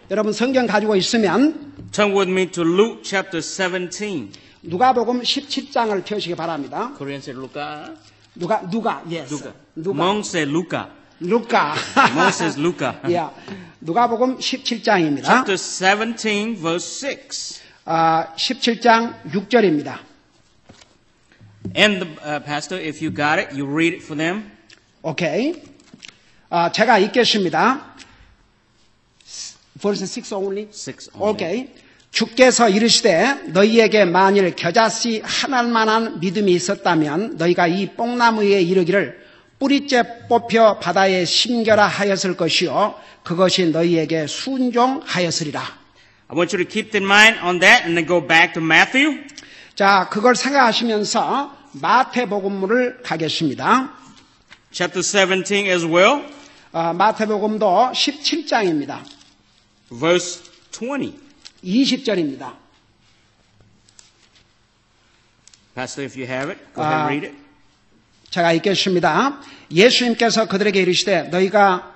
여러분 성경 가지고 있으면 turn with me to Luke chapter 17. 누가복음 17장을 펴시기 바랍니다. Korean said Luca. 누가, yes. Luca. 누가. Hmong said Luca. 루카. Hmong says Luca. yeah. 누가복음 17장입니다. Chapter 17, verse 6. 17장 6절입니다. And Pastor, if you got it, you read it for them. 오케이. 제가 읽겠습니다. verse 6 only? 6 only. 오케이. 주께서 이르시되 너희에게 만일 겨자씨 하나만한 믿음이 있었다면 너희가 이 뽕나무에 이르기를 뿌리째 뽑혀 바다에 심겨라 하였을 것이요 그것이 너희에게 순종하였으리라. I want you to keep in mind on that and then go back to Matthew. 자, 그걸 생각하시면서 마태복음을 가겠습니다. Chapter 17 as well. 마태복음도 17장입니다. Verse 20. 20절입니다. Pastor, if you have it, go ahead and read it. 제가 읽겠습니다. 예수님께서 그들에게 이르시되 너희가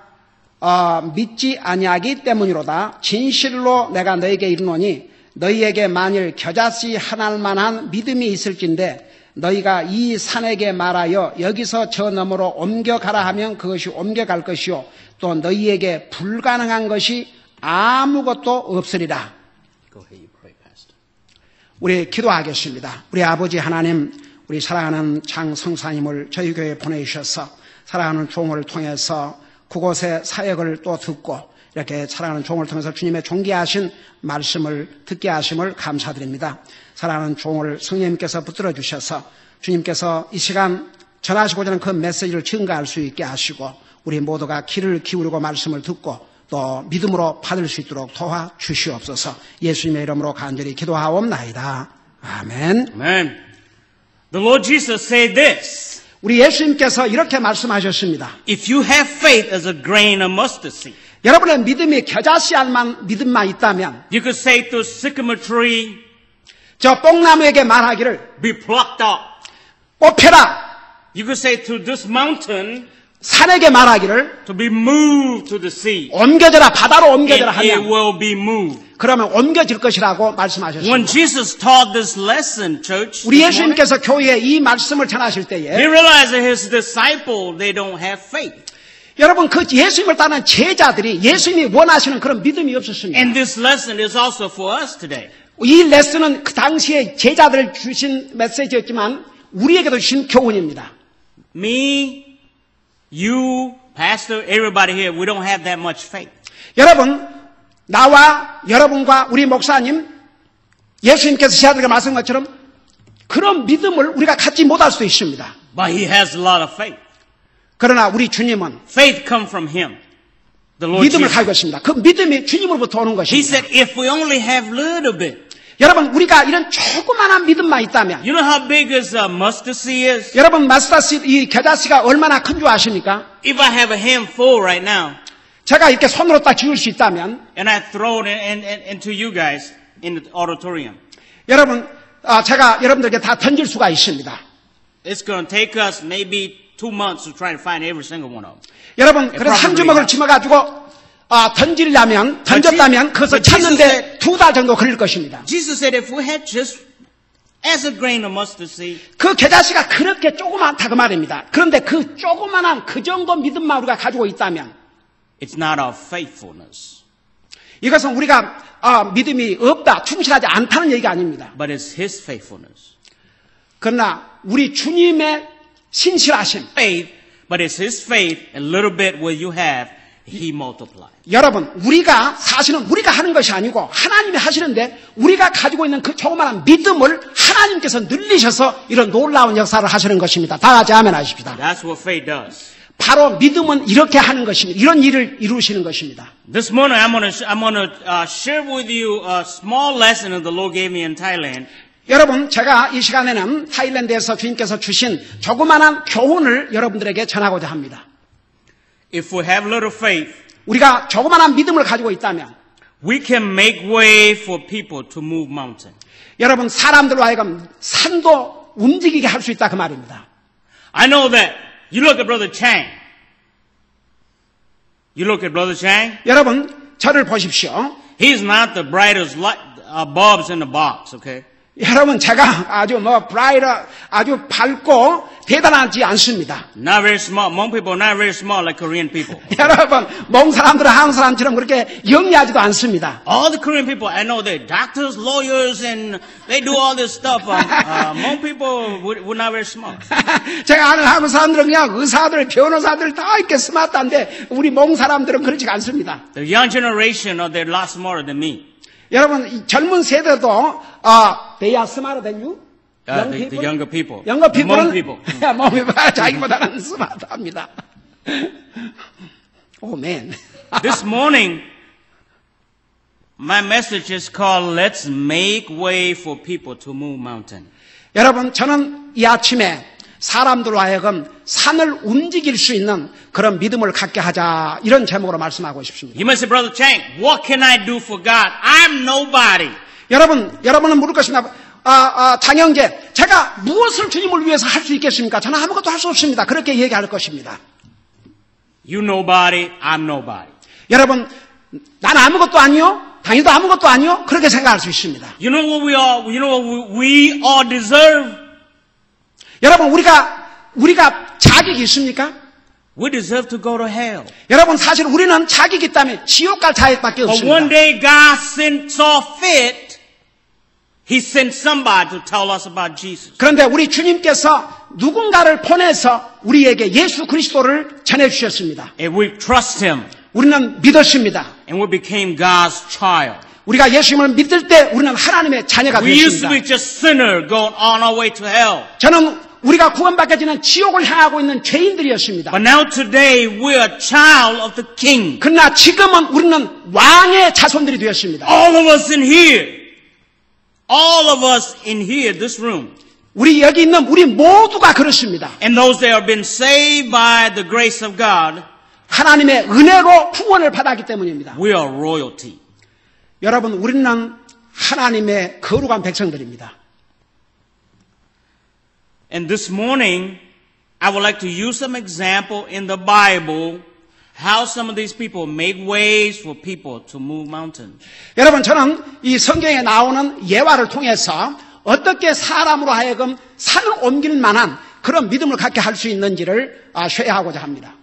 믿지 아니하기 때문이로다. 진실로 내가 너희에게 이르노니 너희에게 만일 겨자씨 하나만한 믿음이 있을진데 너희가 이 산에게 말하여 여기서 저 너머로 옮겨가라 하면 그것이 옮겨갈 것이요 또 너희에게 불가능한 것이 아무것도 없으리라. Go ahead, you pray, Pastor. 우리 기도하겠습니다. 우리 아버지 하나님, 우리 사랑하는 장 성사님을 저희 교회에 보내주셔서 사랑하는 종을 통해서 그곳의 사역을 또 듣고 이렇게 사랑하는 종을 통해서 주님의 존귀하신 말씀을 듣게 하심을 감사드립니다. 사랑하는 종을 성령님께서 붙들어 주셔서 주님께서 이 시간 전하시고자 하는 그 메시지를 증거할 수 있게 하시고 우리 모두가 귀를 기울이고 말씀을 듣고 또 믿음으로 받을 수 있도록 도와주시옵소서. 예수님의 이름으로 간절히 기도하옵나이다. 아멘. Amen. The Lord Jesus said this. 우리 예수님께서 이렇게 말씀하셨습니다. If you have faith as a grain of mustard seed, 여러분의 믿음이 겨자씨알만 믿음만 있다면 you could say to a sycamore tree, 저 뽕나무에게 말하기를 be plucked up. 뽑혀라. You could say to this mountain, 산에게 말하기를 to be moved to the sea. 옮겨져라. 바다로 옮겨져라 And it 하면 will be moved. 그러면 옮겨질 것이라고 When 말씀하셨습니다. Jesus taught this lesson, church, 우리 this morning, 예수님께서 교회에 이 말씀을 전하실 he 때에 realized that his disciples, they don't have faith. 여러분 그 예수님을 따르는 제자들이 예수님이 원하시는 그런 믿음이 없었습니다. And this lesson is also for us today. 이 레슨은 그 당시에 제자들 주신 메시지였지만 우리에게도 주신 교훈입니다. Me, you, pastor, everybody here, we don't have that much faith. 여러분, 나와 여러분과 우리 목사님, 예수님께서 제자들에게 말씀한 것처럼 그런 믿음을 우리가 갖지 못할 수도 있습니다. But he has a lot of faith. 그러나 우리 주님은 Faith comes from him. The Lord 믿음을 Jesus. 가지고 있습니다. 그 믿음이 주님으로부터 오는 He 것입니다. said, if we only have little bit. 여러분, 우리가 이런 조그만한 믿음만 있다면 You know how big this mustard seed is? 여러분, 마스터씨, 이 겨자씨가 얼마나 큰 줄 아십니까? If I have a handful right now, 제가 이렇게 손으로 딱 쥐을 수 있다면 and I throw it into you guys in the auditorium, 여러분, 제가 여러분들에게 다 던질 수가 있습니다. it's going to take us maybe 2 months to try to find every single one of them. 여러분, 그래서 한 주먹을 쥐어가지고 던졌다면 그것을 찾는데 2달 정도 걸릴 것입니다. Jesus said if we had just as a grain of mustard seed, 그 겨자씨가 그렇게 조그맣다 그 말입니다. 그런데 그 조그만한 그 정도 믿음만 우리가 가지고 있다면 it's not our faithfulness, 이것은 우리가 믿음이 없다, 충실하지 않다는 얘기가 아닙니다. but it's His faithfulness. 그러나 우리 주님의 신실하심, Faith, but it's His faith, and little bit what you have, He multiplies. 여러분, 사실은 우리가 하는 것이 아니고 하나님이 하시는데 우리가 가지고 있는 그 조그마한 믿음을 하나님께서 늘리셔서 이런 놀라운 역사를 하시는 것입니다. 다 같이 아멘 하십시다. That's what faith does. 바로 믿음은 이렇게 하는 것입니다. 이런 일을 이루시는 것입니다. This morning I'm going to share with you a small lesson that the Lord gave me in Thailand. 여러분, 제가 이 시간에는 타일랜드에서 주님께서 주신 조그마한 교훈을 여러분들에게 전하고자 합니다. If we have little faith, 우리가 조그마한 믿음을 가지고 있다면 we can make way for people to move mountain. 여러분, 사람들로 하여금 산도 움직이게 할 수 있다 그 말입니다. I know that. You look at Brother Chang. You look at Brother Chang. 여러분, 저를 보십시오. He's not the brightest bulbs in the box, okay? 여러분, 제가 아주 아주 밝고 대단하지 않습니다. Not very smart. Hmong people are not very smart like Korean people. 여러분, 몽 사람들은 한국 사람처럼 그렇게 영리하지도 않습니다. All the Korean people, I know they're doctors, lawyers, and they do all this stuff. Hmong people were not very smart. 제가 아는 한국 사람들은 그냥 의사들, 변호사들 다 이렇게 스마트한데 우리 몽 사람들은 그렇지 않습니다. The young generation, they're a lot smarter than me. 여러분, 이 젊은 세대도 they are smarter than you? The younger people. younger people은 Hmong people. Hmong people 자기보다는 스마트합니다. Oh man. This morning, my message is called "Let's Make Way for People to Move Mountain." 여러분, 저는 이 아침에 사람들로 하여금 산을 움직일 수 있는 그런 믿음을 갖게 하자, 이런 제목으로 말씀하고 싶습니다. You must say, Brother Chang, what can I do for God? I'm nobody. 여러분은 물을 것입니다. 장영재, 제가 무엇을 주님을 위해서 할 수 있겠습니까? 저는 아무것도 할 수 없습니다. 그렇게 얘기할 것입니다. You nobody, I'm nobody. 여러분, 나는 아무것도 아니요, 당신도 아무것도 아니요, 그렇게 생각할 수 있습니다. You know what we are? You know what we all deserve? 여러분, 우리가 자격이 있습니까? We deserve to go to hell. 여러분, 사실 우리는 자격이 있다면 지옥 갈 자격밖에 But 없습니다. one day God saw fit, He sent somebody to tell us about Jesus. 그런데 우리 주님께서 누군가를 보내서 우리에게 예수 그리스도를 전해주셨습니다. And we trust Him. 우리는 믿었습니다. And we became God's child. 우리가 예수님을 믿을 때 우리는 하나님의 자녀가 We used to 되었습니다. be just sinner going on our way to hell. 저는 우리가 구원받게 되는 지옥을 향하고 있는 죄인들이었습니다. But now today we are a child of the King. 그러나 지금은 우리는 왕의 자손들이 되었습니다. All of us in here, all of us in here, this room, 우리 여기 있는 우리 모두가 그렇습니다. and those that have been saved by the grace of God, 하나님의 은혜로 구원을 받았기 때문입니다. we are royalty. 여러분, 우리는 하나님의 거룩한 백성들입니다. And this morning, I would like to use some example in the Bible how some of these people make ways for people to move mountains. 여러분, 저는 이 성경에 나오는 예화를 통해서 어떻게 사람으로 하여금 산을 옮길 만한 그런 믿음을 갖게 할 수 있는지를 쉐어하고자 합니다.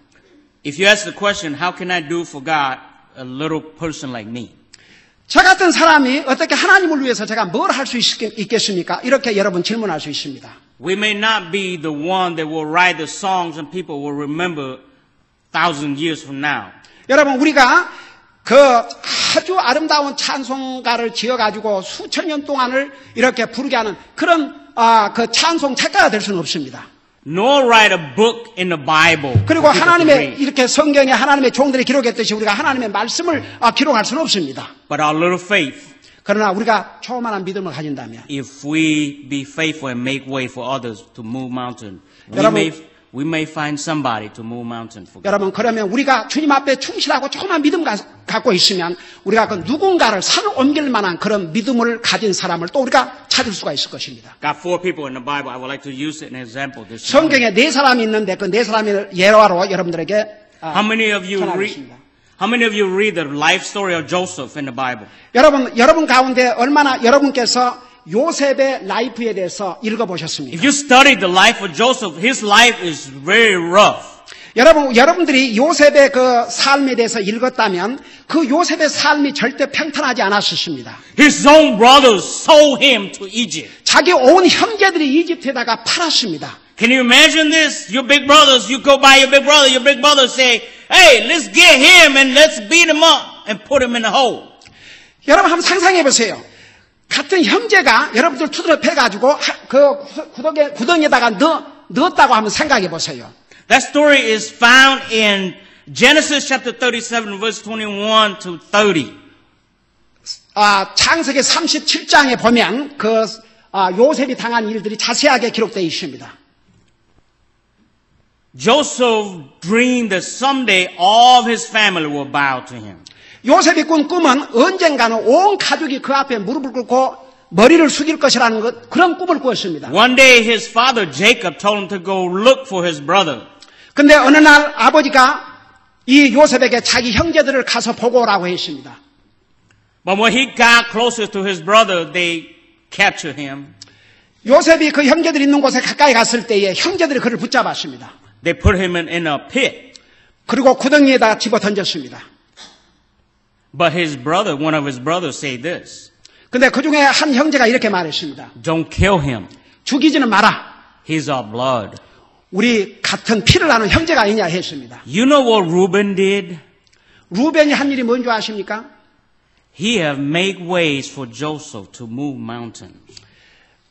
If you ask the question, how can I do for God, a little person like me? 저 같은 사람이 어떻게 하나님을 위해서 제가 뭘 할 수 있겠습니까? 이렇게 여러분 질문할 수 있습니다. We may not be the one that will write the songs and people will remember 1,000 years from now. 여러분, 우리가 그 아주 아름다운 찬송가를 지어가지고 수천 년 동안을 이렇게 부르게 하는 그런 그 찬송 작가가 될 수는 없습니다. Nor write a book in the Bible. 그리고 for people to 하나님의 read. 이렇게 성경에 하나님의 종들이 기록했듯이 우리가 하나님의 말씀을 기록할 수는 없습니다. But our little faith, 그러나 우리가 조그마한 믿음을 가진다면 if we be faithful and make way for others to move mountain, 여러분, we may find somebody to move mountain for God. 여러분, 그러면 우리가 주님 앞에 충실하고 조그만 믿음 갖고 있으면 우리가 그 누군가를 산을 옮길 만한 그런 믿음을 가진 사람을 또 우리가 찾을 수가 있을 것입니다. Got 4 people in the Bible. I would like to use it as an example this morning. 성경에 4사람이 있는데 그 4사람의 예화로 여러분들에게 How many of you 전하겠습니다. read the life story of Joseph in the Bible? 여러분 가운데 얼마나 여러분께서 요셉의 라이프에 대해서 읽어보셨습니까? If you study the life of Joseph, his life is very rough. 여러분들이 요셉의 그 삶에 대해서 읽었다면 그 요셉의 삶이 절대 평탄하지 않았습니다. His own brothers sold him to Egypt. 자기 온 형제들이 이집트에다가 팔았습니다. Can you imagine this? Your big brothers, you go by your big brother say, hey, let's get him and let's beat him up and put him in the hole. 여러분 한번 상상해 보세요. 같은 형제가 여러분들 투드려 패가지고 그 구덩이에다가 넣었다고 한번 생각해 보세요. That story is found in Genesis chapter 37 verse 21 to 30. 창세기 37장에 보면 요셉이 당한 일들이 자세하게 기록되어 있습니다. Joseph dreamed that someday all of his family will bow to him. 요셉이 꾼 꿈은 언젠가는 온 가족이 그 앞에 무릎을 꿇고 머리를 숙일 것이라는 그런 꿈을 꾸었습니다. One day his father Jacob told him to go look for his brother. 근데 어느 날 아버지가 이 요셉에게 자기 형제들을 가서 보고 오라고 했습니다. But when he got closer to his brother, they captured him. 요셉이 그 형제들이 있는 곳에 가까이 갔을 때에 형제들이 그를 붙잡았습니다. They put him in a pit. 그리고 구덩이에다 집어 던졌습니다. But his brother, one of his brothers, said this. 근데 그 중에 한 형제가 이렇게 말했습니다. Don't kill him. 죽이지는 마라. He's our blood. 우리 같은 피를 나는 형제가 아니냐 했습니다. You know what Reuben did? 루벤이 한 일이 뭔지 아십니까? He have made ways for Joseph to move mountains.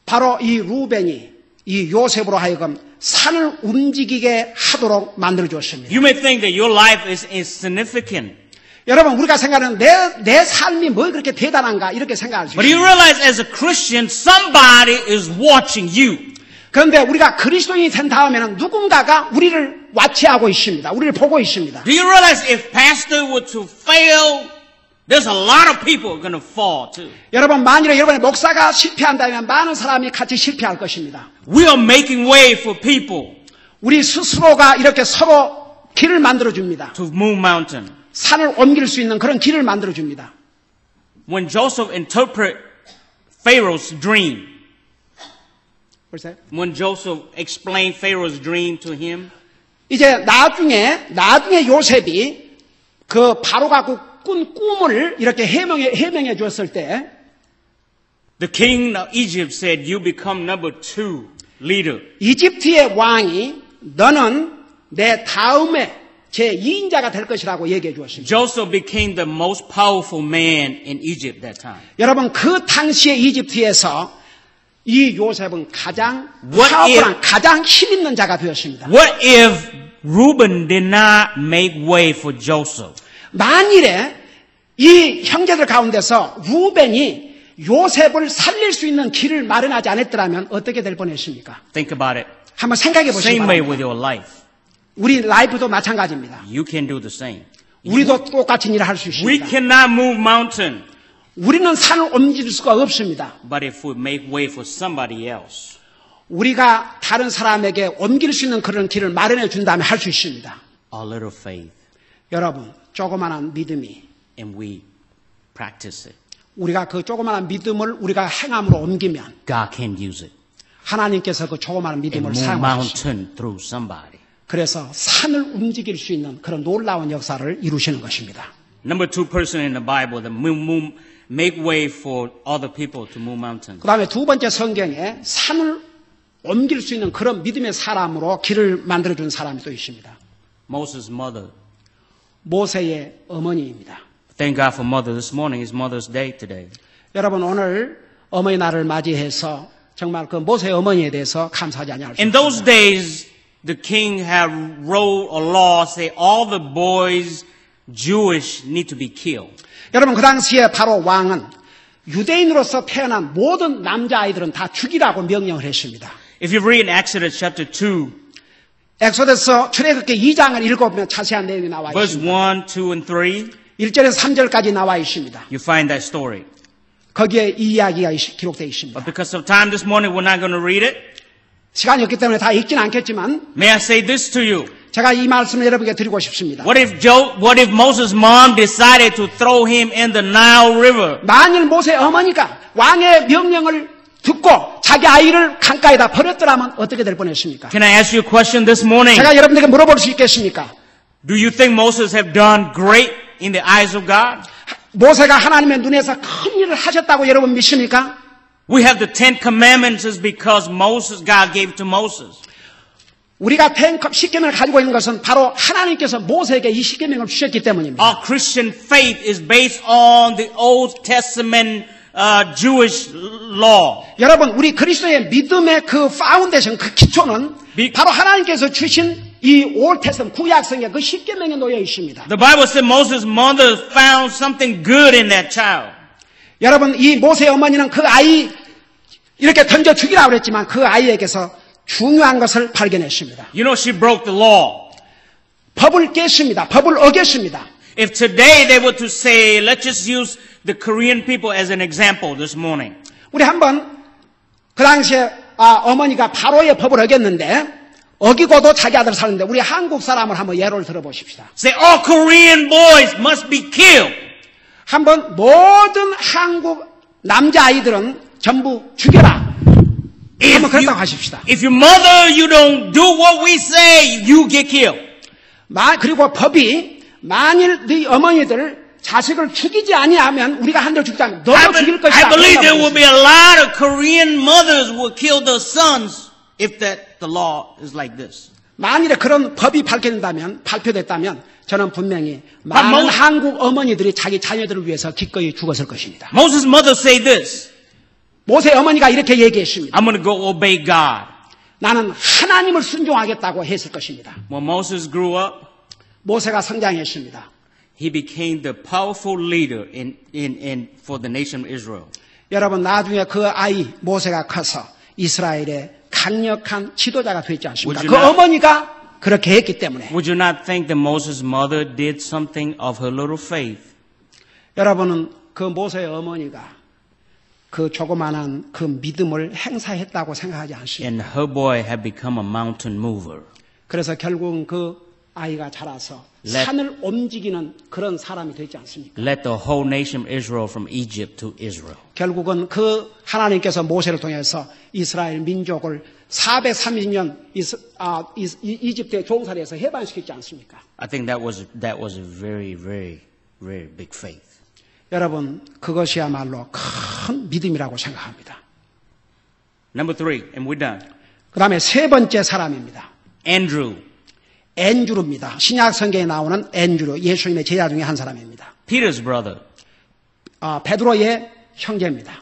바로 이 루벤이 이 요셉으로 하여금 산을 움직이게 하도록 만들어줬습니다. You may think that your life is insignificant. 여러분 우리가 생각하는 내 삶이 뭐 그렇게 대단한가 이렇게 생각할 수 But you 있습니다. realize as a Christian, somebody is watching you. 그런데 우리가 그리스도인이 된 다음에는 누군가가 우리를 와치하고 있습니다. 우리를 보고 있습니다. Do you realize if pastor were to fail, there's a lot of people going to fall too. 여러분 만일에 여러분의 목사가 실패한다면 많은 사람이 같이 실패할 것입니다. We are making way for people 우리 스스로가 이렇게 서로 길을 만들어줍니다. to move mountains. 산을 옮길 수 있는 그런 길을 만들어줍니다. When Joseph interpreted Pharaoh's dream, 보세요. when Joseph explained Pharaoh's dream to him, 이제 나중에 요셉이 그 바로가 꾼 꿈을 이렇게 해명해 주었을 때 the king of Egypt said, you become number 2 leader. 이집트의 왕이 너는 내 다음에 제2인자가 될 것이라고 얘기해 주었습니다. Joseph became the most powerful man in Egypt that time. 여러분 그 당시에 이집트에서 이 요셉은 가장 What 파워풀한 가장 힘 있는 자가 되었습니다. What if Reuben did not make way for Joseph? 만일에 이 형제들 가운데서 루벤이 요셉을 살릴 수 있는 길을 마련하지 않았더라면 어떻게 될 뻔했습니까? Think about it. 한번 생각해 보시기 Same way with 바랍니다. your life. 우리 라이프도 마찬가지입니다. You can do the same. 우리도 똑같은 일을 할 수 We 있습니다. cannot move mountain, 우리는 산을 옮길 수가 없습니다. but if we make way for somebody else, 우리가 다른 사람에게 옮길 수 있는 그런 길을 마련해 준다면 할 수 있습니다. our little faith, 여러분, 조그마한 믿음이 and we practice it, 우리가 그 조그마한 믿음을 우리가 행함으로 옮기면 God can use it 하나님께서 그 조그마한 and 믿음을 move 사용하십니다. mountain through somebody. 그래서 산을 움직일 수 있는 그런 놀라운 역사를 이루시는 것입니다. Number 2 person in the Bible that make way for other people to move mountains. 그 다음에 두 번째 성경에 산을 옮길 수 있는 그런 믿음의 사람으로 길을 만들어준 사람이 또 있습니다. Moses' mother. 모세의 어머니입니다. Thank God for mother this morning. It's Mother's Day today. 여러분 오늘 어머니 날을 맞이해서 정말 그 모세의 어머니에 대해서 감사하지 않을 수 In 없습니다. those days, the king had wrote a law say all the boys Jewish need to be killed. 여러분 그 당시에 바로 왕은 유대인으로서 태어난 모든 남자아이들은 다 죽이라고 명령을 했습니다. If you read in Exodus chapter 2, 엑소더서 출애굽기 2장을 읽어보면 자세한 내용이 나와 verse 있습니다. 1, 2, and 3, 1절에서 3절까지 나와 있습니다. you find that story. 거기에 이 이야기가 기록되어 있습니다. But because of time this morning, we're not going to read it. 시간이 없기 때문에 다 읽지는 않겠지만 May I say this to you? 제가 이 말씀을 여러분께 드리고 싶습니다. What if Moses' mom decided to throw him in the Nile River? 만일 모세 어머니가 왕의 명령을 듣고 자기 아이를 강가에다 버렸더라면 어떻게 될 뻔했습니까? Can I ask you a question this morning? 제가 여러분에게 물어볼 수 있겠습니까? Do you think Moses have done great in the eyes of God? 모세가 하나님의 눈에서 큰 일을 하셨다고 여러분 믿습니까? We have the 10 commandments is because God gave it to Moses. 우리가 십계명을 가지고 있는 것은 바로 하나님께서 모세에게 이 십계명을 주셨기 때문입니다. Our Christian faith is based on the Old Testament Jewish law. 여러분 우리 그리스도의 믿음의 그 파운데이션 그 기초는 바로 하나님께서 주신 이 올테스트 구약성의 그 십계명에 놓여 있습니다. The Bible said Moses' mother found something good in that child. 여러분 이 모세의 어머니는 그 아이 이렇게 던져 죽이라고 그랬지만 그 아이에게서 중요한 것을 발견했습니다. You know, she broke the law. 법을 깼습니다. 법을 어겼습니다. If today they were to say, let's just use the Korean people as an example this morning. 우리 한번 그 당시에 어머니가 바로의 법을 어겼는데 어기고도 자기 아들 살리는데 우리 한국 사람을 한번 예를 들어보십시다. Say all Korean boys must be killed. 한번 모든 한국 남자아이들은 전부 죽여라. 한번 그렇다고 하십시다. If your mother, you don't do what we say, you get killed. 그리고 법이 만일 네 어머니들 자식을 죽이지 아니하면 우리가 한 대 죽자면 너도 죽일 것이다. I believe there will be a lot of Korean mothers who will kill their sons if the law is like this. 만일에 그런 법이 발표됐다면 저는 분명히 많은 한국 어머니들이 자기 자녀들을 위해서 기꺼이 죽었을 것입니다. Moses' mother say this. 모세 어머니가 이렇게 얘기했습니다. I'm going to go obey God. 나는 하나님을 순종하겠다고 했을 것입니다. When Moses grew up, 모세가 성장했습니다. he became the powerful leader for the nation of Israel. 여러분 나중에 그 아이 모세가 커서 이스라엘의 강력한 지도자가 되지 않습니까? 그 어머니가 그렇게 했기 때문에. Would you not think that Moses' mother did something of her little faith? 여러분은 그 모세의 어머니가 그 조그만한 그 믿음을 행사했다고 생각하지 않습니까? And her boy had become a mountain mover. 그래서 결국은 그 아이가 자라서 산을 움직이는 그런 사람이 되지 않습니까? Led the whole nation of Israel from Egypt to Israel. 결국은 그 하나님께서 모세를 통해서 이스라엘 민족을 430년 이집트의 종살이에서 해방시켰지 않습니까? I think that was a very, very, very big faith. 여러분 그것이야말로 큰 믿음이라고 생각합니다. Number 3, and we're done. 그 다음에 세 번째 사람입니다. Andrew. 앤드루입니다. 신약 성경에 나오는 앤드루, 예수님의 제자 중에 한 사람입니다. Peter's brother. 베드로의 형제입니다.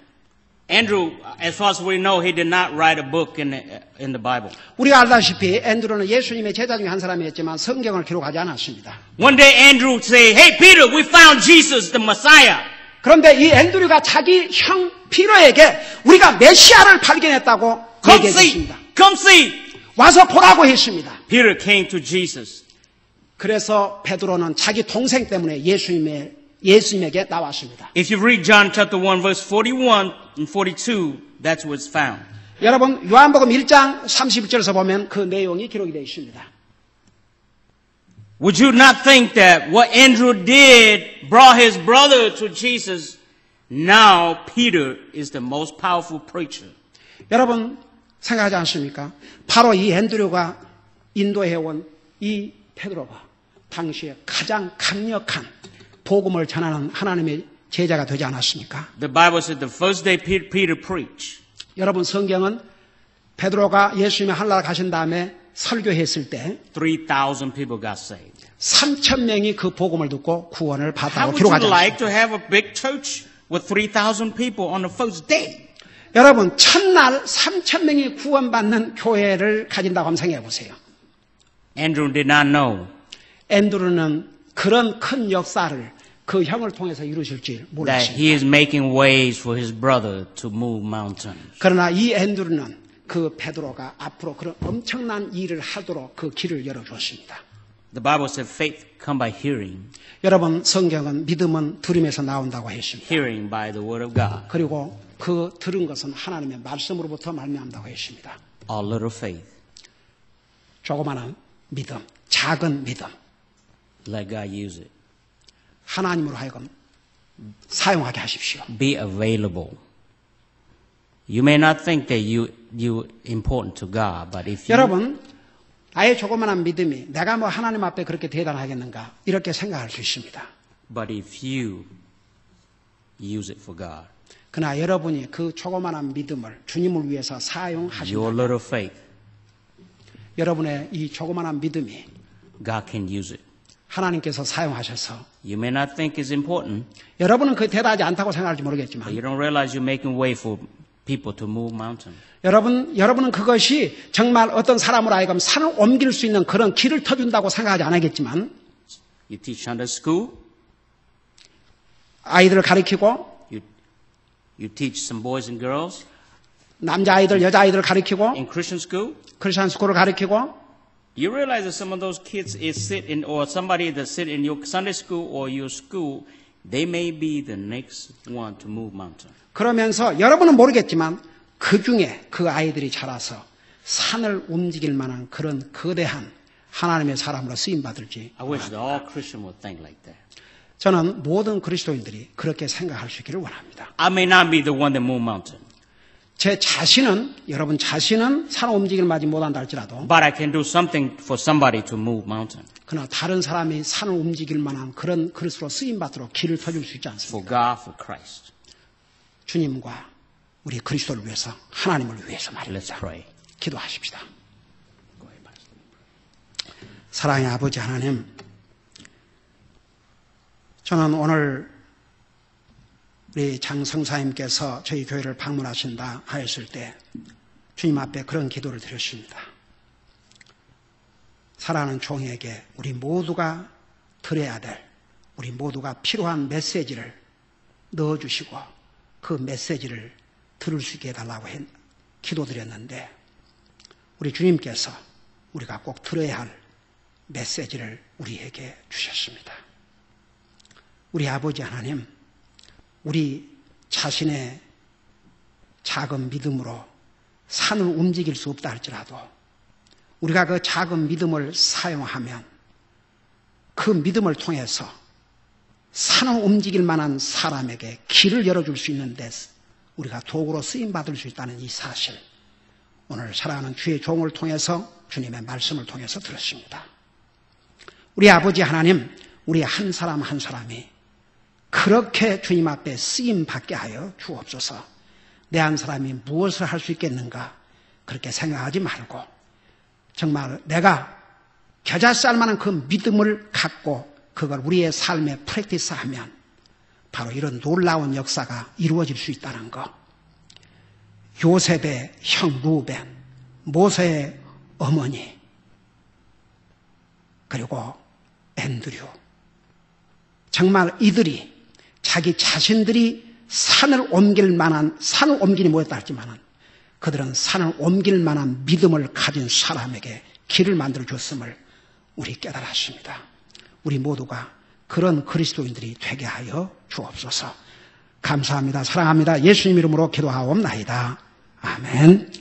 Andrew, as far as we know, he did not write a book in the Bible. 우리가 알다시피 앤드루는 예수님의 제자 중에 한 사람이었지만 성경을 기록하지 않았습니다. One day Andrew say, "Hey Peter, we found Jesus, the Messiah." 그런데 이 앤드루가 자기 형 피터에게 우리가 메시아를 발견했다고 얘기했습니다. Come see. 와서 보라고 했습니다. Peter came to Jesus. 그래서 베드로는 자기 동생 때문에 예수님에게 나왔습니다. If you read John chapter 1 verse 41 and 42, that's what's found. 여러분 요한복음 1장 31절에서 보면 그 내용이 기록이 되어 있습니다. Would you not think that what Andrew did brought his brother to Jesus? Now Peter is the most powerful preacher. 여러분 생각하지 않습니까? 바로 이 앤드류가 인도해온 이 베드로가 당시에 가장 강력한 복음을 전하는 하나님의 제자가 되지 않았습니까? The Bible said the first day Peter preached. 여러분 성경은 베드로가 예수님의 하늘나라 가신 다음에 설교했을 때 3,000 people got saved. 3,000명이 그 복음을 듣고 구원을 How 받았다고 would 기록하지 you like 않습니까? to have a big church with 3,000 people on the first day? 여러분 첫날 3,000명이 구원받는 교회를 가진다고 한번 생각해 보세요. Andrew did not know 앤드루는 그런 큰 역사를 그 형을 통해서 이루실 줄 that 몰랐습니다. he is making ways for his brother to move mountains. 그러나 이 앤드루는 그 베드로가 앞으로 그런 엄청난 일을 하도록 그 길을 열어주었습니다. The Bible said faith come by hearing, 여러분 성경은 믿음은 들음에서 나온다고 했습니다. hearing by the word of God. 그리고 그 들은 것은 하나님의 말씀으로부터 말미암다고 했습니다. Our little faith. 조그마한 믿음, 작은 믿음, Let God use it. 하나님으로 하여금 사용하게 하십시오. Be available. You may not think that you important to God, but if you 여러분 아예 조그마한 믿음이 내가 뭐 하나님 앞에 그렇게 대단하겠는가 이렇게 생각할 수 있습니다. but if you use it for God, 그러나 여러분이 그 조그마한 믿음을 주님을 위해서 your 사용하신다. little faith, 여러분의 이 조그마한 믿음이 God can use it. 하나님께서 사용하셔서 You may not think it's important, 여러분은 그 대단하지 않다고 생각할지 but 모르겠지만 you don't realize you're making way for people to move mountains. 여러분은 그것이 정말 어떤 사람으로 하여금 산을 옮길 수 있는 그런 길을 터준다고 생각하지 않겠지만 You teach Sunday school, 아이들을 가르치고 you teach some boys and girls 남자아이들 여자아이들을 가르치고 in Christian school. 크리스천 스쿨을 가르치고 You realize that some of those kids is sit in, or somebody that sit in your Sunday school or your school, they may be the next one to move mountain. 그러면서 여러분은 모르겠지만 그 중에 그 아이들이 자라서 산을 움직일 만한 그런 거대한 하나님의 사람으로 쓰임받을지 I wish that all Christians would think like that. 저는 모든 그리스도인들이 그렇게 생각할 수 있기를 원합니다. I may not be the one that move mountain, 제 자신은 여러분 자신은 산을 움직일 만하지 못한다 할지라도 but I can do something for somebody to move mountain. 그러나 다른 사람이 산을 움직일 만한 그런 그릇으로 쓰임받도록 길을 펴줄 수 있지 For 않습니까? God, for Christ. 주님과 우리 그리스도를 위해서 하나님을 위해서 Let's 말입니다. pray. 기도하십시다. Go ahead, Pastor. 사랑의 아버지 하나님, 저는 오늘 우리 장 성사님께서 저희 교회를 방문하신다 하였을 때 주님 앞에 그런 기도를 드렸습니다. 사랑하는 종에게 우리 모두가 들어야 될, 우리 모두가 필요한 메시지를 넣어주시고 그 메시지를 들을 수 있게 해달라고 기도드렸는데 우리 주님께서 우리가 꼭 들어야 할 메시지를 우리에게 주셨습니다. 우리 아버지 하나님, 우리 자신의 작은 믿음으로 산을 움직일 수 없다 할지라도 우리가 그 작은 믿음을 사용하면 그 믿음을 통해서 산을 움직일 만한 사람에게 길을 열어줄 수 있는데 우리가 도구로 쓰임받을 수 있다는 이 사실, 오늘 사랑하는 주의 종을 통해서 주님의 말씀을 통해서 들었습니다. 우리 아버지 하나님, 우리 한 사람 한 사람이 그렇게 주님 앞에 쓰임받게 하여 주옵소서. 내 한 사람이 무엇을 할 수 있겠는가 그렇게 생각하지 말고 정말 내가 겨자 쌀 만한 그 믿음을 갖고 그걸 우리의 삶에 프랙티스하면 바로 이런 놀라운 역사가 이루어질 수 있다는 것. 요셉의 형 루벤, 모세의 어머니, 그리고 앤드류, 정말 이들이 자기 자신들이 산을 옮길 만한, 산을 옮기니 뭐였다 했지만은 그들은 산을 옮길 만한 믿음을 가진 사람에게 길을 만들어 줬음을 우리 깨달았습니다. 우리 모두가 그런 그리스도인들이 되게 하여 주옵소서. 감사합니다. 사랑합니다. 예수님 이름으로 기도하옵나이다. 아멘.